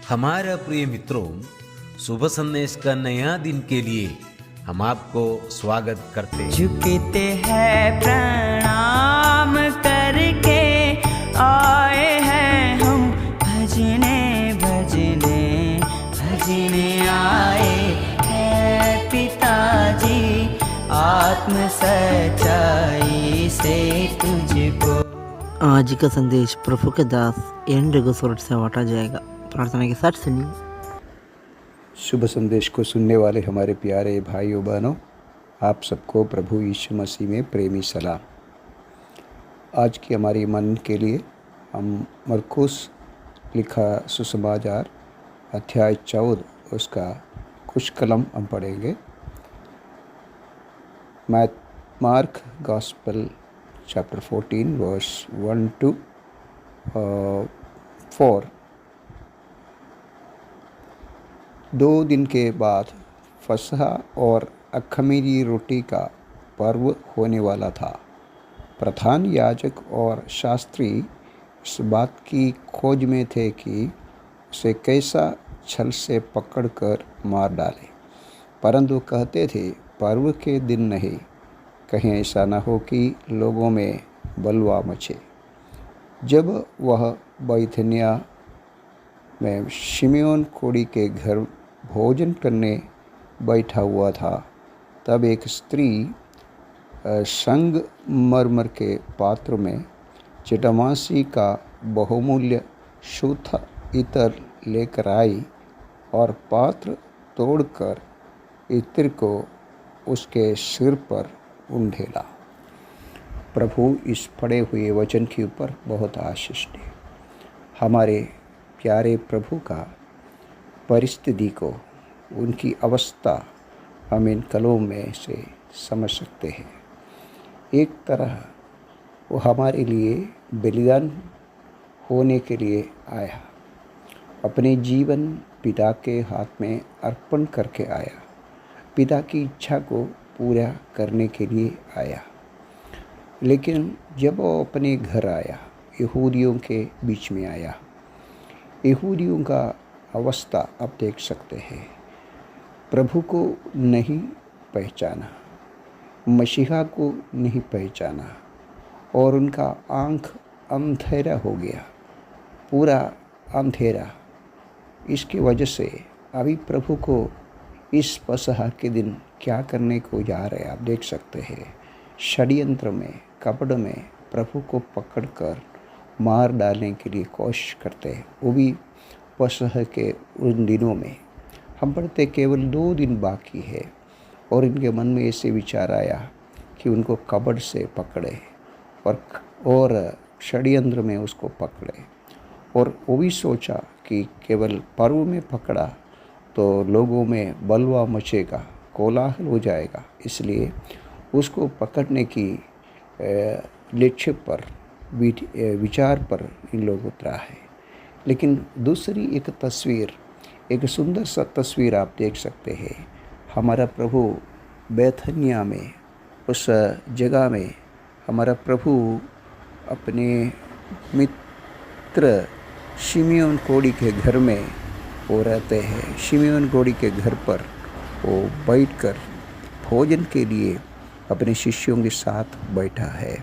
हमारे प्रिय मित्रों, शुभ संदेश का नया दिन के लिए हम आपको स्वागत करते हैं। झुकते हैं प्रणाम करके आए हैं हम, भजने भजने भजने आए हैं पिताजी, आत्म सच्चाई से तुझको। आज का संदेश प्रभु के दास एंड्रगो सोरठ से बांटा जाएगा। प्रार्थना के साथ सुनिए। शुभ संदेश को सुनने वाले हमारे प्यारे भाइयों बहनों, आप सबको प्रभु यीशु मसीह में प्रेमी सलाम। आज की हमारी मन के लिए हम मरकुस लिखा सुसमाचार अध्याय 14 उसका कुछ कलम हम पढ़ेंगे। Mark gospel chapter 14 verse 1 to 4। 2 दिन के बाद फसह और अख़मीरी रोटी का पर्व होने वाला था। प्रधान याजक और शास्त्री इस बात की खोज में थे कि उसे कैसा छल से पकड़कर मार डालें, परंतु कहते थे, पर्व के दिन नहीं, कहीं ऐसा न हो कि लोगों में बलवा मचे। जब वह बैथनिया में शिमयोन कोढ़ी के घर भोजन करने बैठा हुआ था, तब एक स्त्री संगमरमर के पात्र में चिटमासी का बहुमूल्य शुद्ध इत्र लेकर आई और पात्र तोड़कर इत्र को उसके सिर पर उंडेला। प्रभु इस पढ़े हुए वचन के ऊपर बहुत आशीष दे। हमारे प्यारे प्रभु का परिस्थिति को, उनकी अवस्था हम इन कलों में से समझ सकते हैं। एक तरह वो हमारे लिए बलिदान होने के लिए आया, अपने जीवन पिता के हाथ में अर्पण करके आया, पिता की इच्छा को पूरा करने के लिए आया। लेकिन जब वो अपने घर आया, यहूदियों के बीच में आया, यहूदियों का अवस्था आप देख सकते हैं। प्रभु को नहीं पहचाना, मसीहा को नहीं पहचाना और उनका आँख अंधेरा हो गया, पूरा अंधेरा। इसकी वजह से अभी प्रभु को इस पसहा के दिन क्या करने को जा रहे हैं आप देख सकते हैं। षड्यंत्र में, कपड़ में प्रभु को पकड़कर मार डालने के लिए कोशिश करते हैं, वो भी पसह के उन दिनों में। हम पढ़ते केवल 2 दिन बाकी है और इनके मन में ऐसे विचार आया कि उनको कपड़ से पकड़े और षड्यंत्र में उसको पकड़े, और वो भी सोचा कि केवल पर्व में पकड़ा तो लोगों में बलवा मचेगा, कोलाहल हो जाएगा, इसलिए उसको पकड़ने की लक्ष्य पर, विचार पर इन लोग उतरा है। लेकिन दूसरी एक तस्वीर, एक सुंदर सा तस्वीर आप देख सकते हैं। हमारा प्रभु बैथनिया में, उस जगह में हमारा प्रभु अपने मित्र शिमयोन कोढ़ी के घर में वो रहते हैं। शिमयोन कोढ़ी के घर पर वो बैठकर भोजन के लिए अपने शिष्यों के साथ बैठा है।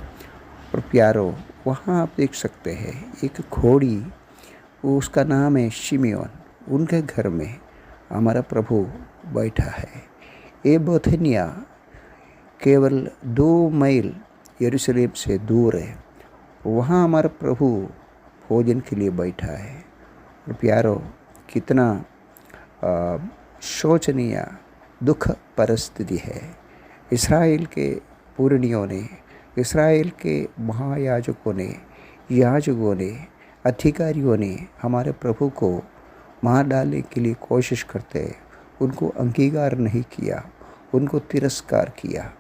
और प्यारो, वहाँ आप देख सकते हैं एक घोड़ी, उसका नाम है शिमयोन, उनके घर में हमारा प्रभु बैठा है। ये बैथनिया केवल 2 मील यरूशलेम से दूर है, वहाँ हमारा प्रभु भोजन के लिए बैठा है। और प्यारो, कितना शोचनीय दुख परिस्थिति है। इस्राएल के पुरनियों ने, इस्राएल के महायाजकों ने, याजकों ने, अधिकारियों ने हमारे प्रभु को मार डालने के लिए कोशिश करते, उनको अंगीकार नहीं किया, उनको तिरस्कार किया।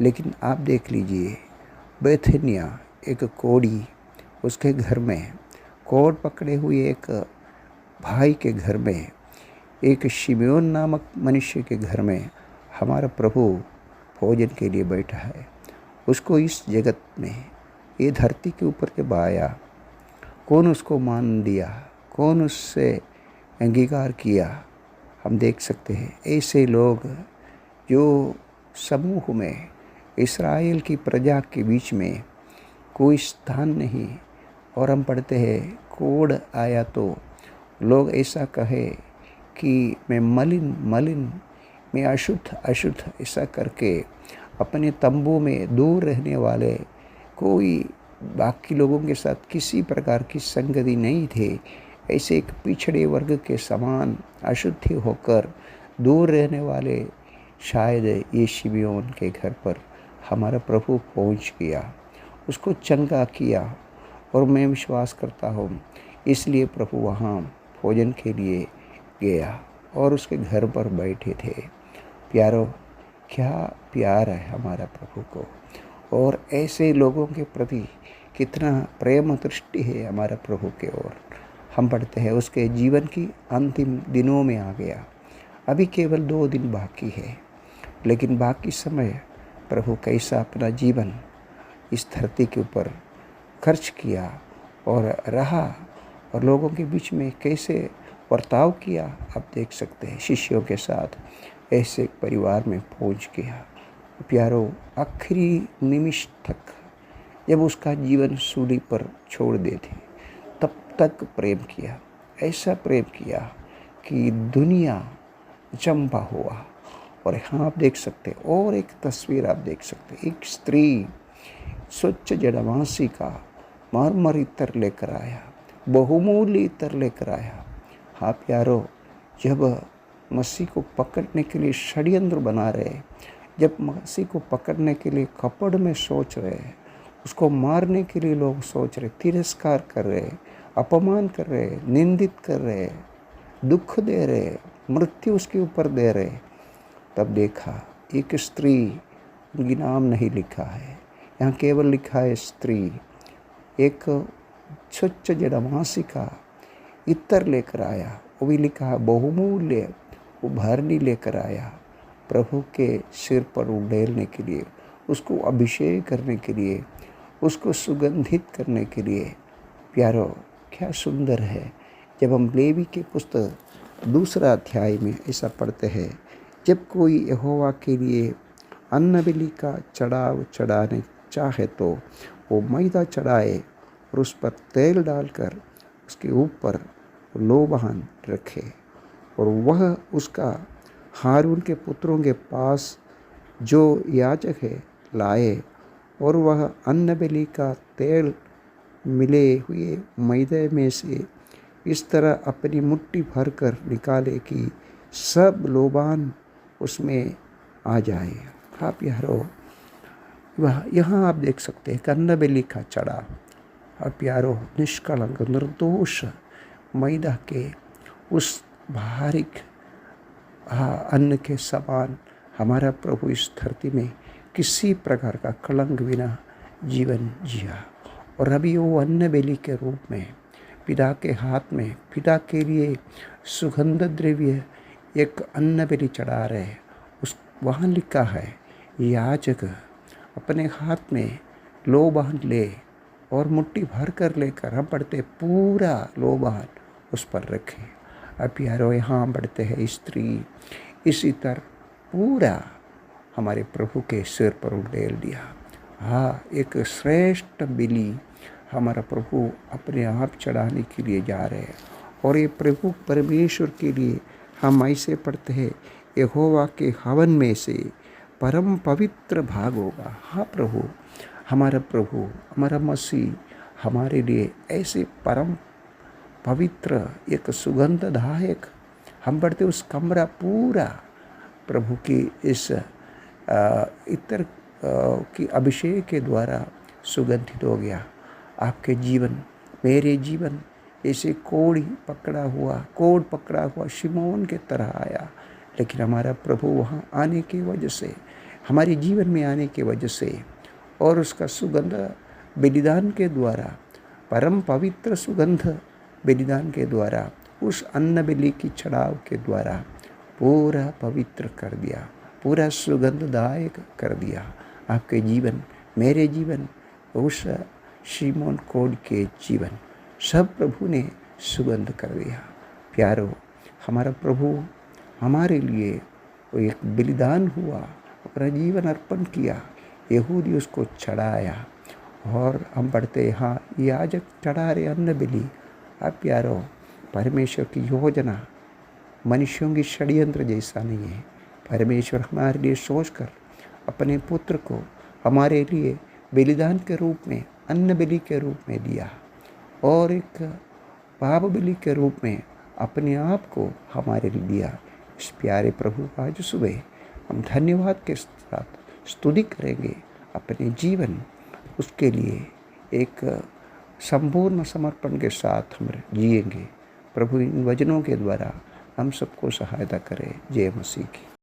लेकिन आप देख लीजिए, बैथनिया एक कोढ़ी, उसके घर में कोढ़ पकड़े हुए एक भाई के घर में, एक शिमयोन नामक मनुष्य के घर में हमारा प्रभु भोजन के लिए बैठा है। उसको इस जगत में, ये धरती के ऊपर जब आया, कौन उसको मान दिया, कौन उससे अंगीकार किया। हम देख सकते हैं ऐसे लोग जो समूह में इस्राएल की प्रजा के बीच में कोई स्थान नहीं, और हम पढ़ते हैं कोढ़ आया तो लोग ऐसा कहे कि मैं मलिन मलिन, मैं अशुद्ध अशुद्ध, ऐसा करके अपने तंबू में दूर रहने वाले, कोई बाकी लोगों के साथ किसी प्रकार की संगति नहीं थे, ऐसे एक पिछड़े वर्ग के समान अशुद्ध होकर दूर रहने वाले, शायद ये शिमियोन के घर पर हमारा प्रभु पहुंच गया, उसको चंगा किया। और मैं विश्वास करता हूँ इसलिए प्रभु वहाँ भोजन के लिए गया और उसके घर पर बैठे थे। प्यारो, क्या प्यार है हमारा प्रभु को, और ऐसे लोगों के प्रति कितना प्रेम दृष्टि है हमारा प्रभु के ओर। हम पढ़ते हैं उसके जीवन की अंतिम दिनों में आ गया, अभी केवल 2 दिन बाकी है, लेकिन बाकी समय प्रभु कैसा अपना जीवन इस धरती के ऊपर खर्च किया और रहा, और लोगों के बीच में कैसे बर्ताव किया आप देख सकते हैं। शिष्यों के साथ ऐसे परिवार में पहुंच गया। प्यारो, आखिरी निमिष तक जब उसका जीवन सूली पर छोड़ देते तब तक प्रेम किया, ऐसा प्रेम किया कि दुनिया अचंभा हुआ। और यहाँ आप देख सकते हैं, और एक तस्वीर आप देख सकते हैं, एक स्त्री स्वच्छ जड़वासी का मरमर इत्र लेकर आया, बहुमूल्य इत्र लेकर आया। हाँ प्यारो, जब मसीह को पकड़ने के लिए षड्यंत्र बना रहे, जब मसीह को पकड़ने के लिए कपड़ में सोच रहे, उसको मारने के लिए लोग सोच रहे, तिरस्कार कर रहे, अपमान कर रहे, निंदित कर रहे, दुख दे रहे, मृत्यु उसके ऊपर दे रहे, तब देखा एक स्त्री, उनकी नाम नहीं लिखा है, यहाँ केवल लिखा है स्त्री, एक स्वच्छ जड़वासी का इत्र लेकर आया, वो भी लिखा है बहुमूल्य, वो भरनी लेकर आया प्रभु के सिर पर उड़ेलने के लिए, उसको अभिषेक करने के लिए, उसको सुगंधित करने के लिए। प्यारो, क्या सुंदर है जब हम लेवी के पुस्तक 2 अध्याय में ऐसा पढ़ते हैं, जब कोई यहोवा के लिए अन्नबलि का चढ़ाव चढ़ाने चाहे तो वो मैदा चढ़ाए और उस पर तेल डालकर उसके ऊपर लोबान रखे, और वह उसका हारून के पुत्रों के पास जो याजक है लाए, और वह अन्नबलि का तेल मिले हुए मैदे में से इस तरह अपनी मुट्ठी भर कर निकाले कि सब लोबान उसमें आ जाए। हाँ प्यारो, वह यहाँ आप देख सकते हैं अन्नबलि का चढ़ा, और प्यारो निष्कलंक निर्दोष मैदा के उस बारीक अन्न के समान हमारा प्रभु इस धरती में किसी प्रकार का कलंक बिना जीवन जिया, और अभी वो अन्नबलि के रूप में पिता के हाथ में, पिता के लिए सुगंध द्रव्य एक अन्नबलि चढ़ा रहे। उस वहाँ लिखा है याजक अपने हाथ में लोबान ले और मुट्ठी भर कर लेकर, हम पढ़ते पूरा लोबान उस पर रखे। अब प्यारो, यहाँ बढ़ते हैं स्त्री इसी तरह पूरा हमारे प्रभु के सिर पर उड़ेल दिया। हाँ, एक श्रेष्ठ बलि हमारा प्रभु अपने आप चढ़ाने के लिए जा रहे हैं, और ये प्रभु परमेश्वर के लिए हम ऐसे पढ़ते हैं, यहोवा के हवन में से परम पवित्र भाग होगा। हाँ प्रभु, हमारा मसीह हमारे लिए ऐसे परम पवित्र एक सुगंधदायक, हम पढ़ते उस कमरा पूरा प्रभु की इस इत्र की अभिषेक के द्वारा सुगंधित हो गया। आपके जीवन, मेरे जीवन ऐसे कोढ़ पकड़ा हुआ शिमोन के तरह आया, लेकिन हमारा प्रभु वहाँ आने की वजह से, हमारे जीवन में आने की वजह से, और उसका सुगंध बलिदान के द्वारा, परम पवित्र सुगंध बलिदान के द्वारा, उस अन्न बलि की चढ़ाव के द्वारा पूरा पवित्र कर दिया, पूरा सुगंधदायक कर दिया। आपके जीवन, मेरे जीवन, उस शिमोन कोढ़ के जीवन, सब प्रभु ने सुगंध कर दिया। प्यारो, हमारा प्रभु हमारे लिए वो एक बलिदान हुआ, अपना जीवन अर्पण किया, यहूदी उसको चढ़ाया। और हम पढ़ते यहाँ याजक चढ़ा रहे अन्न बलि। अब प्यारो, परमेश्वर की योजना मनुष्यों की षड्यंत्र जैसा नहीं है। परमेश्वर हमारे लिए सोचकर अपने पुत्र को हमारे लिए बलिदान के रूप में, अन्न बलि के रूप में दिया और एक पाप बलि के रूप में अपने आप को हमारे लिए दिया। इस प्यारे प्रभु का आज सुबह हम धन्यवाद के साथ स्तुति करेंगे, अपने जीवन उसके लिए एक संपूर्ण समर्पण के साथ हम जिएंगे। प्रभु इन वचनों के द्वारा हम सबको सहायता करे। जय मसीह की।